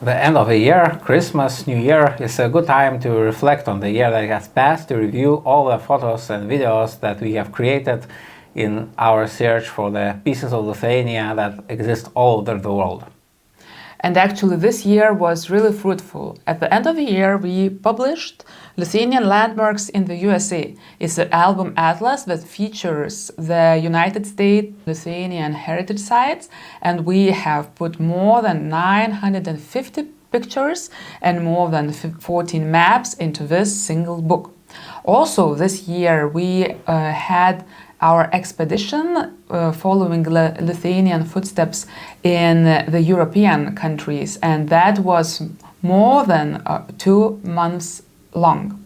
The end of the year, Christmas, New Year, is a good time to reflect on the year that has passed, to review all the photos and videos that we have created in our search for the pieces of Lithuania that exist all over the world. And actually this year was really fruitful. At the end of the year we published Lithuanian Landmarks in the USA. It's an album atlas that features the United States Lithuanian heritage sites, and we have put more than 950 pictures and more than 14 maps into this single book. Also this year we had our expedition following Lithuanian footsteps in the European countries, and that was more than 2 months long.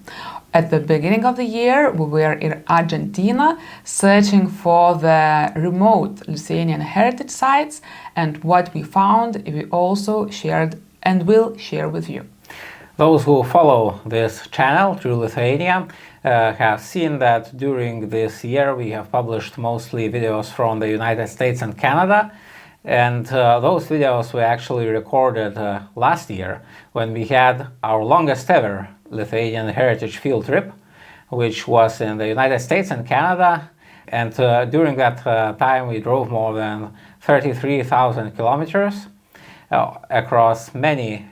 At the beginning of the year, we were in Argentina searching for the remote Lithuanian heritage sites, and what we found we also shared and will share with you. Those who follow this channel, True Lithuania, have seen that during this year we have published mostly videos from the United States and Canada, and those videos were actually recorded last year when we had our longest ever Lithuanian heritage field trip, which was in the United States and Canada, and during that time we drove more than 33,000 kilometers across many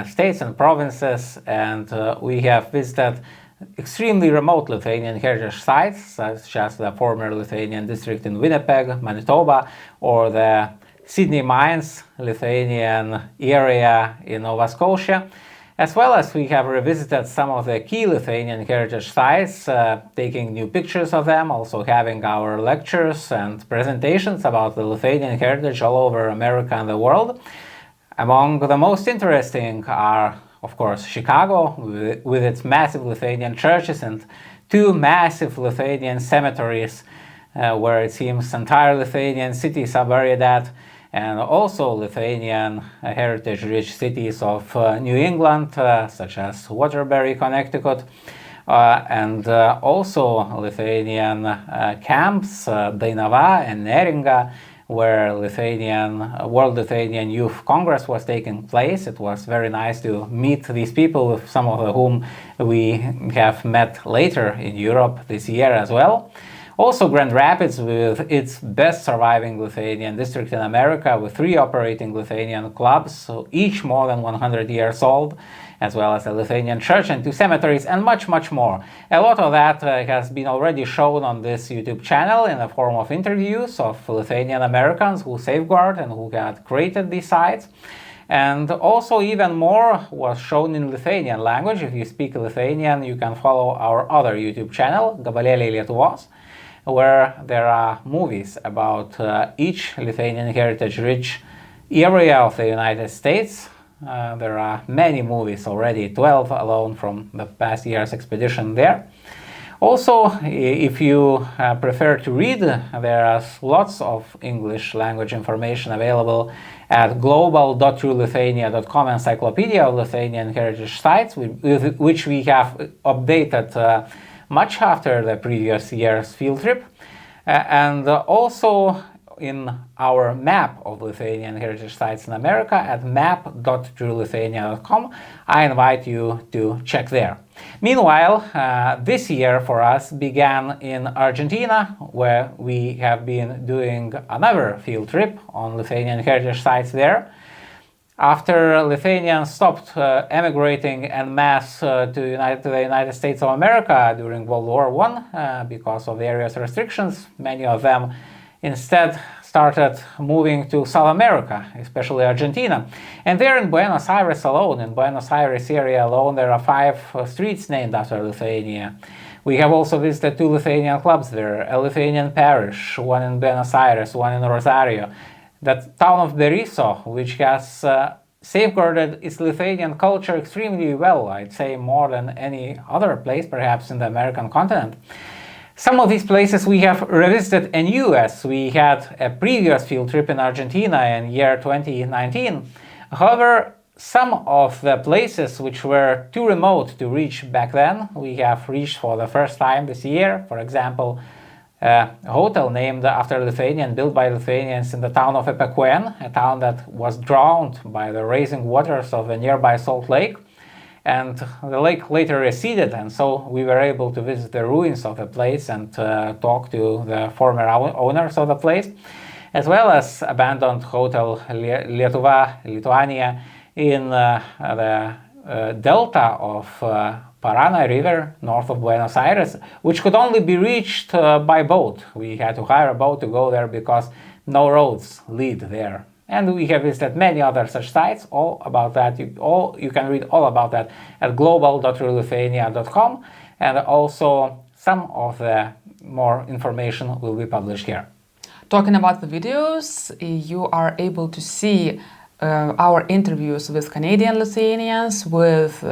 states and provinces, and we have visited extremely remote Lithuanian heritage sites, such as the former Lithuanian district in Winnipeg, Manitoba, or the Sydney Mines Lithuanian area in Nova Scotia, as well as we have revisited some of the key Lithuanian heritage sites, taking new pictures of them, also having our lectures and presentations about the Lithuanian heritage all over America and the world. Among the most interesting are, of course, Chicago, with its massive Lithuanian churches and 2 massive Lithuanian cemeteries, where it seems entire Lithuanian cities are buried at, and also Lithuanian heritage-rich cities of New England, such as Waterbury, Connecticut, and also Lithuanian camps, Dainava and Neringa, where World Lithuanian Youth Congress was taking place. It was very nice to meet these people, with some of whom we have met later in Europe this year as well. Also Grand Rapids, with its best surviving Lithuanian district in America, with 3 operating Lithuanian clubs, so each more than 100 years old, as well as a Lithuanian church and 2 cemeteries, and much, much more. A lot of that has been already shown on this YouTube channel in the form of interviews of Lithuanian Americans who safeguard and who had created these sites. And also even more was shown in Lithuanian language. If you speak Lithuanian, you can follow our other YouTube channel, Gabalėliai Lietuvos, where there are movies about each Lithuanian heritage-rich area of the United States. There are many movies already, 12 alone from the past year's expedition there. Also, if you prefer to read, there is lots of English language information available at global.truelithuania.com, encyclopedia of Lithuanian heritage sites, with which we have updated much after the previous year's field trip. And also in our map of Lithuanian heritage sites in America at map.truelithuania.com. I invite you to check there. Meanwhile, this year for us began in Argentina, where we have been doing another field trip on Lithuanian heritage sites there. After Lithuanians stopped emigrating en masse to the United States of America during World War I because of various restrictions, many of them instead started moving to South America, especially Argentina. And there in Buenos Aires alone, in Buenos Aires area alone, there are 5 streets named after Lithuania. We have also visited 2 Lithuanian clubs there, a Lithuanian parish, one in Buenos Aires, one in Rosario. That town of Berisso, which has safeguarded its Lithuanian culture extremely well, I'd say more than any other place perhaps in the American continent. Some of these places we have revisited anew, as we had a previous field trip in Argentina in year 2019. However, some of the places which were too remote to reach back then, we have reached for the first time this year. For example, a hotel named after Lithuanian, built by Lithuanians in the town of Epekuen, a town that was drowned by the rising waters of a nearby salt lake. And the lake later receded, and so we were able to visit the ruins of the place and talk to the former owners of the place, as well as abandoned hotel Lithuania in the delta of Parana River, north of Buenos Aires, which could only be reached by boat. We had to hire a boat to go there because no roads lead there. And we have visited many other such sites. All about that, you can read all about that at global.truelithuania.com, and also some of the more information will be published here. Talking about the videos, you are able to see our interviews with Canadian Lithuanians, with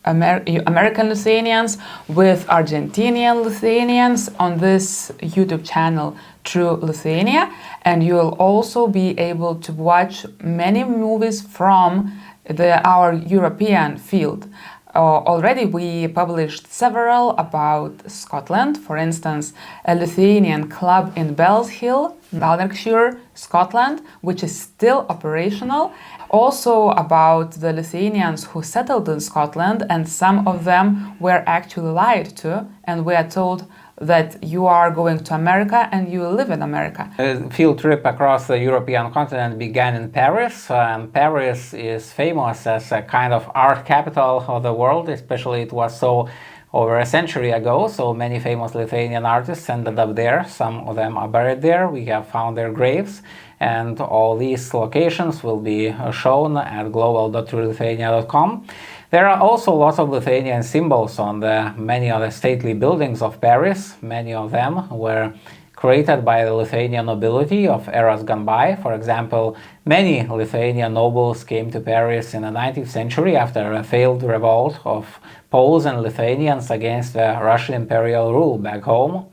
American Lithuanians, with Argentinian Lithuanians on this YouTube channel, True Lithuania, and you'll also be able to watch many movies from our European field. Already we published several about Scotland, for instance, a Lithuanian club in Bellshill, Lanarkshire, Scotland, which is still operational. Also about the Lithuanians who settled in Scotland, and some of them were actually lied to, and we are told that you are going to America and you live in America. A field trip across the European continent began in Paris. Paris is famous as a kind of art capital of the world, especially it was so over a century ago. So many famous Lithuanian artists ended up there. Some of them are buried there. We have found their graves, and all these locations will be shown at global.truelithuania.com. There are also lots of Lithuanian symbols on the many of the stately buildings of Paris. Many of them were created by the Lithuanian nobility of eras gone by. For example, many Lithuanian nobles came to Paris in the 19th century after a failed revolt of Poles and Lithuanians against the Russian imperial rule back home.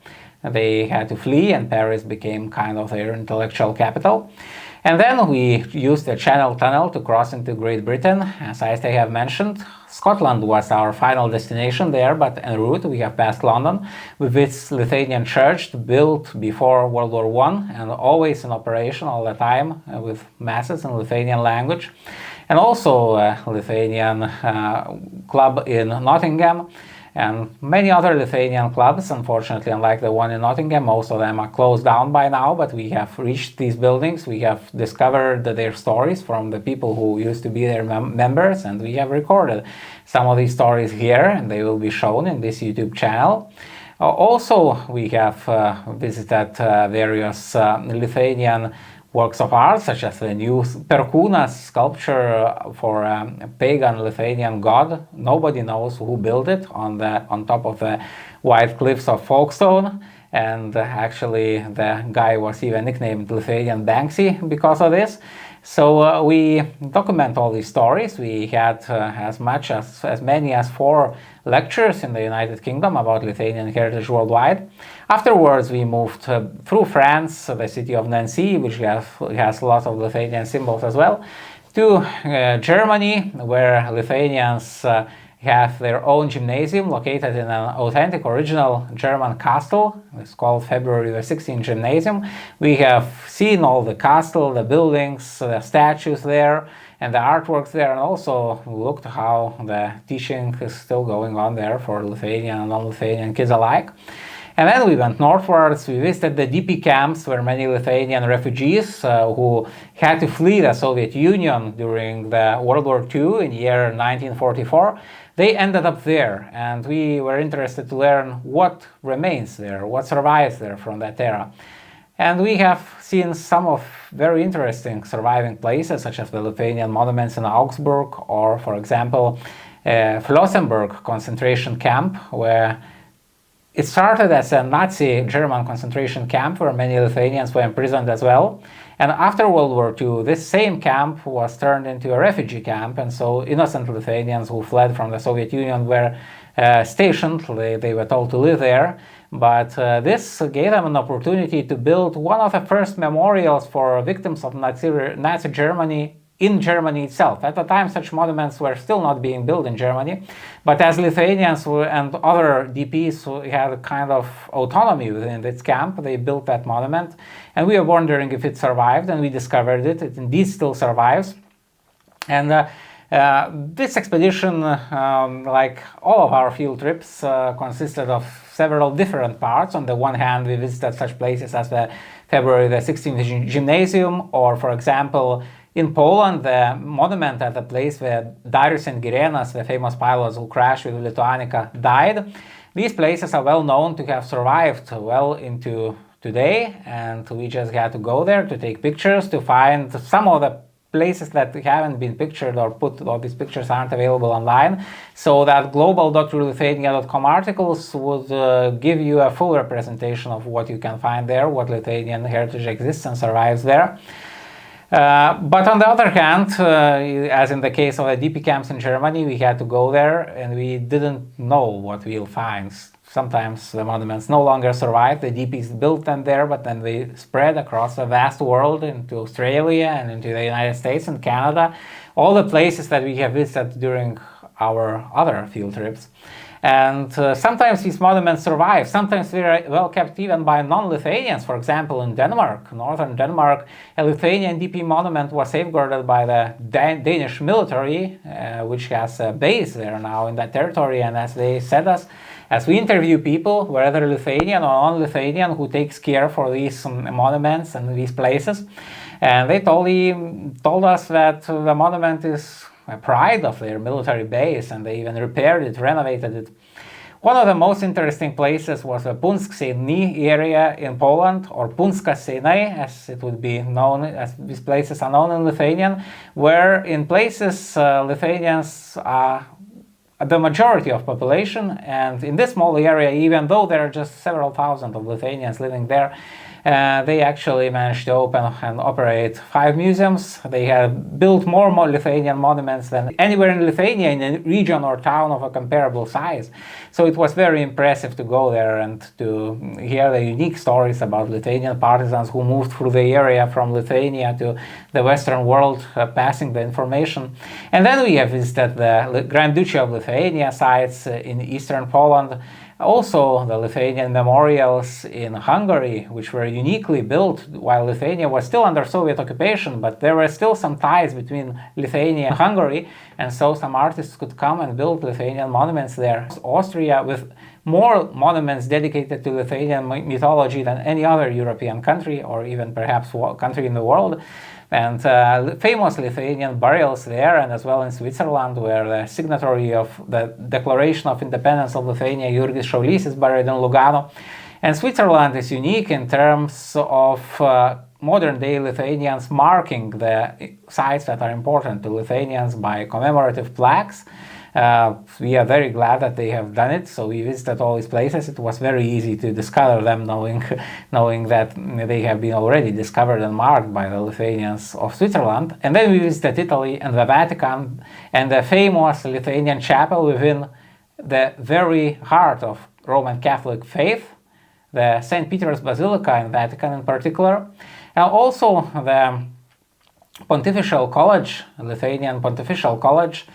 They had to flee, and Paris became kind of their intellectual capital. And then we used the Channel Tunnel to cross into Great Britain. As I have mentioned, Scotland was our final destination there, but en route we have passed London with its Lithuanian church built before World War I and always in operation all the time with masses in Lithuanian language. And also a Lithuanian club in Nottingham, and many other Lithuanian clubs. Unfortunately, unlike the one in Nottingham, most of them are closed down by now, but we have reached these buildings, we have discovered their stories from the people who used to be their members, and we have recorded some of these stories here, and they will be shown in this YouTube channel. Also, we have visited various Lithuanian works of art, such as the new Perkūnas sculpture for a pagan Lithuanian god. Nobody knows who built it on top of the white cliffs of Folkestone, and actually the guy was even nicknamed Lithuanian Banksy because of this. So we document all these stories. We had as many as 4 lectures in the United Kingdom about Lithuanian heritage worldwide. Afterwards, we moved through France, the city of Nancy, which has lots of Lithuanian symbols as well, to Germany, where Lithuanians have their own gymnasium located in an authentic original German castle. It's called February the 16th Gymnasium. We have seen all the castle, the buildings, the statues there, and the artworks there, and also looked how the teaching is still going on there for Lithuanian and non-Lithuanian kids alike. And then we went northwards. We visited the DP camps where many Lithuanian refugees who had to flee the Soviet Union during the World War II in the year 1944, they ended up there, and we were interested to learn what remains there, what survives there from that era. And we have seen some of very interesting surviving places, such as the Lithuanian monuments in Augsburg, or, for example, Flossenburg concentration camp, where it started as a Nazi German concentration camp where many Lithuanians were imprisoned as well. And after World War II, this same camp was turned into a refugee camp, and so innocent Lithuanians who fled from the Soviet Union were stationed. They were told to live there. But this gave them an opportunity to build one of the first memorials for victims of Nazi Germany in Germany itself. At the time, such monuments were still not being built in Germany, but as Lithuanians and other DPs had a kind of autonomy within this camp, they built that monument, and we were wondering if it survived, and we discovered it. It indeed still survives. And this expedition, like all of our field trips, consisted of several different parts. On the one hand, we visited such places as the February the 16th Gymnasium, or, for example, in Poland, the monument at the place where Darius and Girėnas, the famous pilots who crashed with Lituanica, died. These places are well known to have survived well into today, and we just had to go there to take pictures, to find some of the places that haven't been pictured or these pictures aren't available online, so that global.truelithuania.com articles would give you a full representation of what you can find there, what Lithuanian heritage exists and survives there. But on the other hand, as in the case of the DP camps in Germany, we had to go there and we didn't know what we'll find. Sometimes the monuments no longer survive. The DPs built them there, but then they spread across the vast world into Australia and into the United States and Canada, all the places that we have visited during our other field trips. And sometimes these monuments survive. Sometimes they are well kept even by non-Lithuanians. For example, in Denmark, northern Denmark, a Lithuanian DP monument was safeguarded by the Danish military, which has a base there now in that territory. And as they said us, as we interview people, whether Lithuanian or non-Lithuanian, who takes care for these monuments and these places, and they told us that the monument is a pride of their military base, and they even repaired it, renovated it. One of the most interesting places was the Punsk Seinai area in Poland, or Punska Seinai, as it would be known, as these places are known in Lithuanian, where in places Lithuanians are the majority of population, and in this small area, even though there are just several thousand of Lithuanians living there, they actually managed to open and operate 5 museums. They have built more Lithuanian monuments than anywhere in Lithuania in a region or town of a comparable size. So it was very impressive to go there and to hear the unique stories about Lithuanian partisans who moved through the area from Lithuania to the Western world, passing the information. And then we have visited the Grand Duchy of Lithuania sites in eastern Poland. Also, the Lithuanian memorials in Hungary, which were uniquely built while Lithuania was still under Soviet occupation, but there were still some ties between Lithuania and Hungary, and so some artists could come and build Lithuanian monuments there. Austria, with more monuments dedicated to Lithuanian mythology than any other European country, or even perhaps country in the world, and famous Lithuanian burials there, and as well in Switzerland, where the signatory of the Declaration of Independence of Lithuania, Jurgis Šiaulys, is buried in Lugano. And Switzerland is unique in terms of modern-day Lithuanians marking the sites that are important to Lithuanians by commemorative plaques. We are very glad that they have done it, so we visited all these places. It was very easy to discover them, knowing that they have been already discovered and marked by the Lithuanians of Switzerland. And then we visited Italy and the Vatican and the famous Lithuanian chapel within the very heart of Roman Catholic faith, the St. Peter's Basilica in Vatican in particular, and also the Pontifical College, Lithuanian Pontifical College,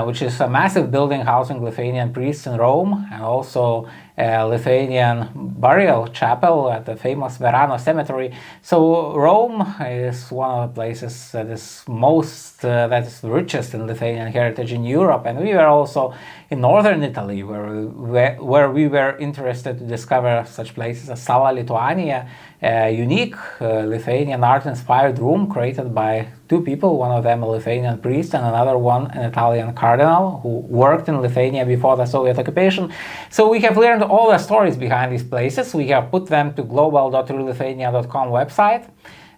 which is a massive building housing Lithuanian priests in Rome, and also a Lithuanian burial chapel at the famous Verano Cemetery. So Rome is one of the places that is that is the richest in Lithuanian heritage in Europe, and we were also in northern Italy, where we were interested to discover such places as Sala Lituania, a unique Lithuanian art-inspired room created by 2 people, one of them a Lithuanian priest and another one an Italian cardinal who worked in Lithuania before the Soviet occupation. So we have learned all the stories behind these places. We have put them to global.truelithuania.com website,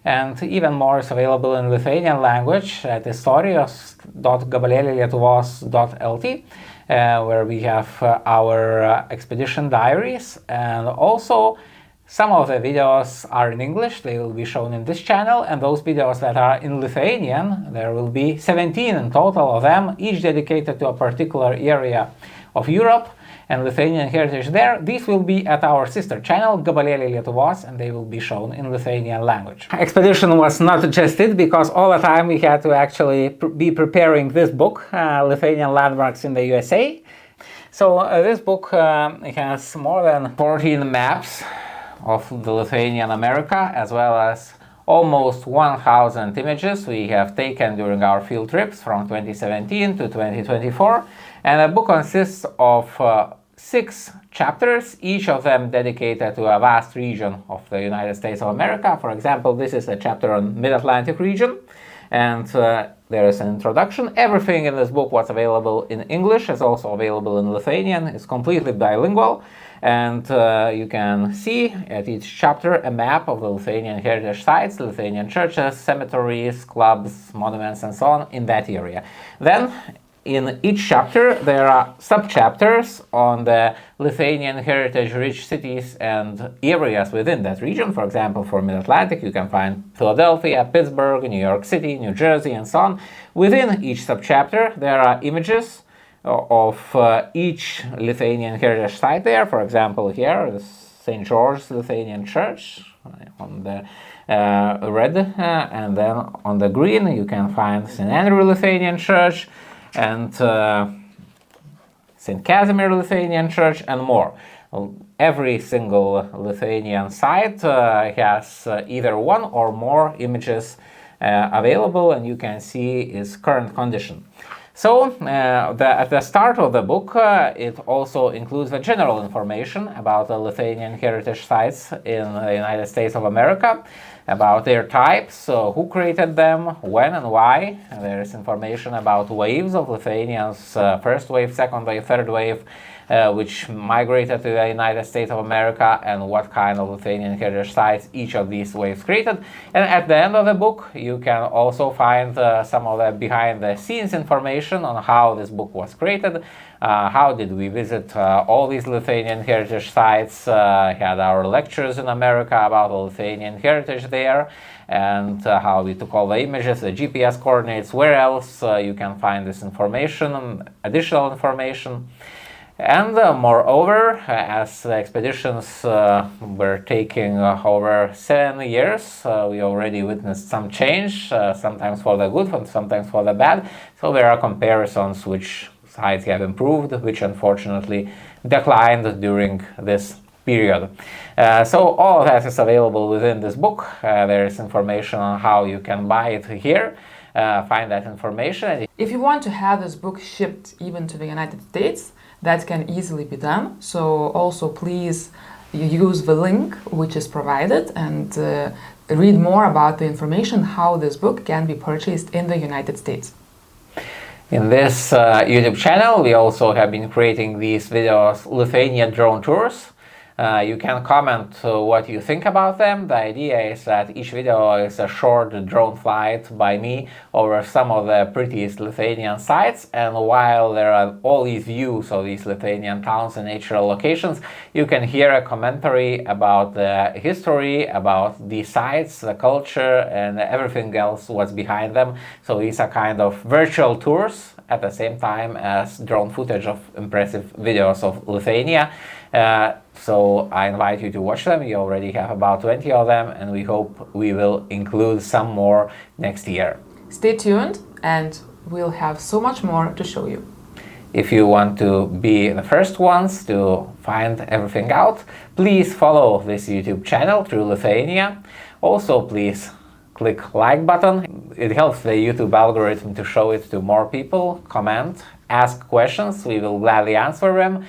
and even more is available in Lithuanian language at istorijos.gabalėliai-lietuvos.lt, where we have our expedition diaries, and also some of the videos are in English. They will be shown in this channel, and those videos that are in Lithuanian, there will be 17 in total of them, each dedicated to a particular area of Europe and Lithuanian heritage there, these will be at our sister channel, Gabalėliai Lietuvos, and they will be shown in Lithuanian language. Expedition was not just it, because all the time we had to actually be preparing this book, Lithuanian Landmarks in the USA. So this book has more than 14 maps of the Lithuanian America, as well as almost 1,000 images we have taken during our field trips from 2017 to 2024. And the book consists of 6 chapters, each of them dedicated to a vast region of the United States of America. For example, this is a chapter on Mid-Atlantic region, and there is an introduction. Everything in this book was available in English, is also available in Lithuanian. It's completely bilingual, and you can see at each chapter a map of the Lithuanian heritage sites, Lithuanian churches, cemeteries, clubs, monuments, and so on in that area. Then in each chapter there are sub-chapters on the Lithuanian heritage-rich cities and areas within that region. For example, for Mid-Atlantic you can find Philadelphia, Pittsburgh, New York City, New Jersey, and so on. Within each sub-chapter there are images of each Lithuanian heritage site there. For example, here is St. George's Lithuanian Church on the red, and then on the green you can find St. Andrew Lithuanian Church, and St. Casimir Lithuanian Church, and more. Every single Lithuanian site has either one or more images available, and you can see its current condition. So, at the start of the book, it also includes the general information about the Lithuanian heritage sites in the United States of America, about their types, who created them, when and why. There is information about waves of Lithuanians, first wave, second wave, third wave, which migrated to the United States of America, and what kind of Lithuanian heritage sites each of these waves created. And at the end of the book you can also find some of the behind-the-scenes information on how this book was created, how did we visit all these Lithuanian heritage sites, had our lectures in America about the Lithuanian heritage there, and how we took all the images, the GPS coordinates, where else you can find this information, additional information. And moreover, as the expeditions were taking over 7 years, we already witnessed some change, sometimes for the good and sometimes for the bad. So there are comparisons which sites have improved, which unfortunately declined during this period. So all of that is available within this book. There is information on how you can buy it here. Find that information. If you want to have this book shipped even to the United States, that can easily be done. So also please use the link which is provided and read more about the information how this book can be purchased in the United States. In this YouTube channel we also have been creating these videos, Lithuania drone tours. You can comment what you think about them. The idea is that each video is a short drone flight by me over some of the prettiest Lithuanian sites, and while there are all these views of these Lithuanian towns and natural locations, you can hear a commentary about the history, about the sites, the culture, and everything else what's behind them. So these are kind of virtual tours at the same time as drone footage of impressive videos of Lithuania. So I invite you to watch them. You already have about 20 of them, and we hope we will include some more next year. Stay tuned, and we'll have so much more to show you. If you want to be the first ones to find everything out, please follow this YouTube channel, True Lithuania. Also, please click like button. It helps the YouTube algorithm to show it to more people. Comment, ask questions, we will gladly answer them.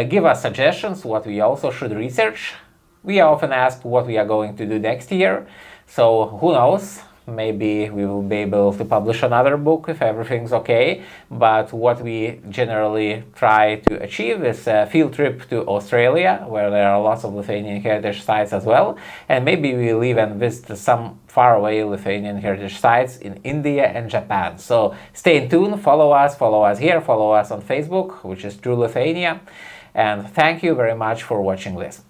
Give us suggestions what we also should research. We are often asked what we are going to do next year, so who knows, maybe we will be able to publish another book if everything's okay. But what we generally try to achieve is a field trip to Australia, where there are lots of Lithuanian heritage sites as well, and maybe we'll even visit some faraway Lithuanian heritage sites in India and Japan. So stay tuned, follow us here, follow us on Facebook, which is True Lithuania, and thank you very much for watching this.